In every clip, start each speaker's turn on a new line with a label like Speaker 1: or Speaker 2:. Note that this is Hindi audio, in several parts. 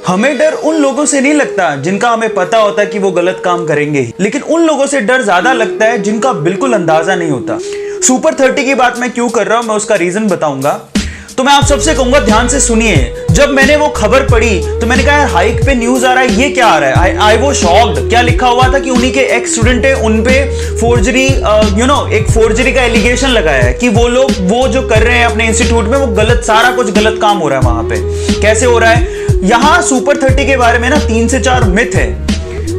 Speaker 1: हमें डर उन लोगों से नहीं लगता जिनका हमें पता होता है कि वो गलत काम करेंगे ही, लेकिन उन लोगों से डर ज्यादा लगता है जिनका बिल्कुल अंदाजा नहीं होता। सुपर 30 की बात मैं क्यों कर रहा हूं, मैं उसका रीजन बताऊंगा। तो मैं आप सबसे कहूंगा ध्यान से सुनिए। जब मैंने वो खबर पढ़ी तो मैंने कहा यार हाइक पे न्यूज आ रहा है, ये क्या आ रहा है। आई वो शॉक्ड। क्या लिखा हुआ था कि उन्हीं के एक्स स्टूडेंट है, उन पे फोर्जरी एक फोर्जरी का एलिगेशन लगाया है कि वो लोग वो जो कर रहे हैं अपने इंस्टीट्यूट में वो गलत, सारा कुछ गलत काम हो रहा है वहां पे। कैसे हो रहा है? यहां सुपर 30 के बारे में ना 3 से 4 मिथ है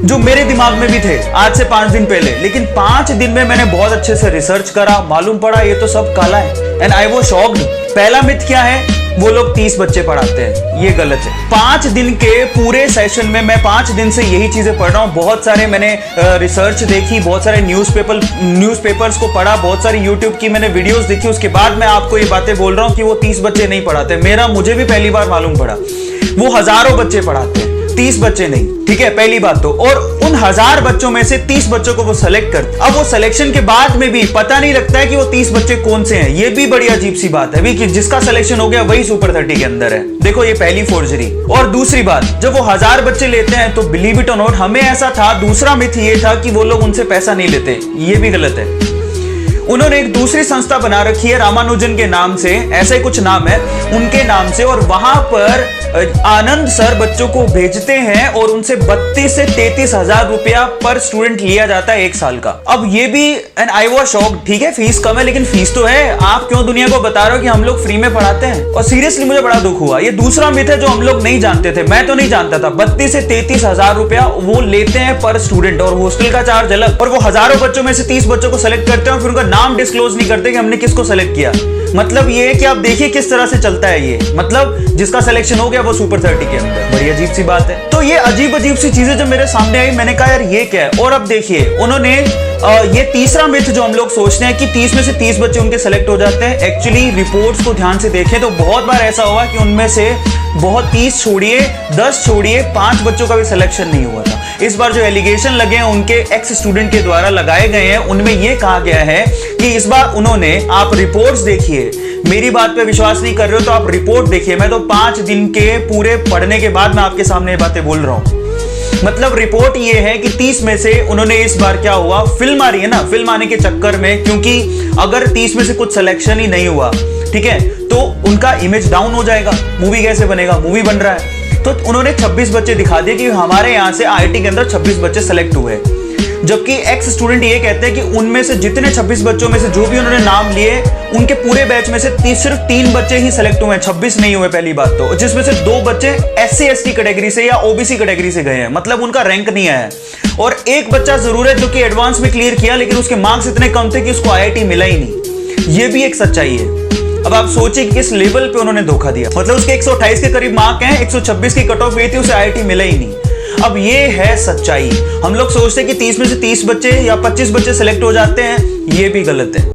Speaker 1: जो मेरे दिमाग में भी थे आज से 5 दिन पहले, लेकिन 5 दिन में मैंने बहुत अच्छे से रिसर्च करा, मालूम पड़ा ये तो सब काला है। And I was shocked. पहला मिथ क्या है? वो लोग 30 बच्चे पढ़ाते हैं, ये गलत है। 5 दिन के पूरे सेशन में मैं 5 दिन से यही चीजें पढ़ रहा हूं। बहुत सारे मैंने रिसर्च देखी, बहुत सारे न्यूज़पेपर्स को पढ़ा, बहुत सारी यूट्यूब की मैंने वीडियोस देखी, उसके बाद मैं आपको ये बातें बोल रहा हूं कि वो 30 बच्चे नहीं पढ़ाते। मुझे भी पहली बार मालूम पड़ा वो हजारों बच्चे पढ़ाते हैं, 30 बच्चे नहीं। ठीक है, पहली बात तो। और उन 1000 बच्चों में से 30 बच्चों को वो सेलेक्ट करते। अब वो सिलेक्शन के बाद में भी पता नहीं लगता है कि वो 30 बच्चे कौन से हैं। ये भी बड़ी अजीब सी बात है कि जिसका सिलेक्शन हो गया वही सुपर 30 के अंदर है। देखो ये पहली फोर्जरी। और दूसरी बात, जब वो 1000 बच्चे लेते हैं तो बिलीव इट और नॉट, हमें ऐसा था, दूसरा मिथ ये था कि वो लोग उनसे पैसा नहीं लेते। ये भी गलत है। उन्होंने एक दूसरी संस्था बना रखी है रामानुजन के नाम से, ऐसे कुछ नाम है उनके नाम से, और वहां पर आनंद सर बच्चों को भेजते हैं और उनसे 32 से 33 हजार रुपया पर स्टूडेंट लिया जाता है 1 साल का। अब ये भी, एंड आई वाज शॉक्ड। ठीक है फीस कम है, लेकिन फीस तो है। आप क्यों दुनिया को बता रहे हो कि हम लोग फ्री में पढ़ाते हैं? और सीरियसली मुझे बड़ा दुख हुआ। ये दूसरा मिथ है जो हम लोग नहीं जानते थे, मैं तो नहीं जानता था। 32 से 33 हजार रुपया वो लेते हैं पर स्टूडेंट, और हॉस्टल का चार्ज अलग। और वो हजारों बच्चों में से 30 बच्चों को सेलेक्ट करते हैं और फिर उनका नाम डिस्क्लोज नहीं करते कि हमने किसको सेलेक्ट किया। मतलब ये है कि आप देखिए किस तरह से चलता है ये। मतलब जिसका सिलेक्शन हो गया वो सुपर 30 के अंदर। बड़ी अजीब सी बात है। तो ये अजीब सी चीजें जब मेरे सामने आई, मैंने कहा यार ये क्या है। और अब देखिए उन्होंने ये तीसरा मिथ जो हम लोग सोचते हैं कि 30 में से 30 बच्चे उनके सेलेक्ट हो जाते हैं, एक्चुअली रिपोर्ट्स को ध्यान से देखें तो बहुत बार ऐसा हुआ कि उनमें से 30 छोड़िए, 10 छोड़िए, 5 बच्चों का भी सिलेक्शन नहीं हुआ था। इस बार जो एलिगेशन लगे हैं उनके एक्स स्टूडेंट के द्वारा लगाए गए हैं, उनमें यह कहा गया है कि इस बार उन्होंने, आप रिपोर्ट्स देखिए, मेरी बात पे विश्वास नहीं कर रहे हो तो आप रिपोर्ट देखिए। मैं तो 5 दिन के पूरे पढ़ने के बाद मैं आपके सामने ये बातें बोल रहा हूं। मतलब रिपोर्ट ये है कि 30 में से उन्होंने, इस बार क्या हुआ, फिल्म आ रही है ना, फिल्म आने के चक्कर में, क्योंकि अगर 30 में से कुछ सिलेक्शन ही नहीं हुआ, ठीक है, तो उनका इमेज डाउन हो जाएगा। मूवी कैसे बनेगा? मूवी बन रहा है तो उन्होंने 26 बच्चे दिखा दिए कि हमारे यहां से आईआईटी के अंदर 26 बच्चे सेलेक्ट हुए। जबकि एक्स स्टूडेंट ये कहते हैं कि उनमें से जितने 26 बच्चों में से जो भी उन्होंने नाम लिए, उनके पूरे बैच में से सिर्फ 3 बच्चे ही सेलेक्ट हुए हैं, 26 नहीं हुए पहली बात तो, जिसमें से 2 बच्चे एससी एसटी कैटेगरी से या ओबीसी कैटेगरी से गए हैं, मतलब उनका रैंक नहीं आया है। और एक बच्चा जरूर है जो कि एडवांस में क्लियर किया, लेकिन उसके मार्क्स इतने कम थे कि उसको आईआईटी मिला ही नहीं। ये भी एक सच्चाई है। अब आप सोचिए कि किस लेवल पे उन्होंने धोखा दिया। मतलब उसके 128 के करीब मार्क हैं, 126 की कट ऑफ गई थी, उसे आईआईटी मिला ही नहीं। अब ये है सच्चाई। हम लोग सोचते हैं कि 30 में से 30 बच्चे या 25 बच्चे सेलेक्ट हो जाते हैं, ये भी गलत है।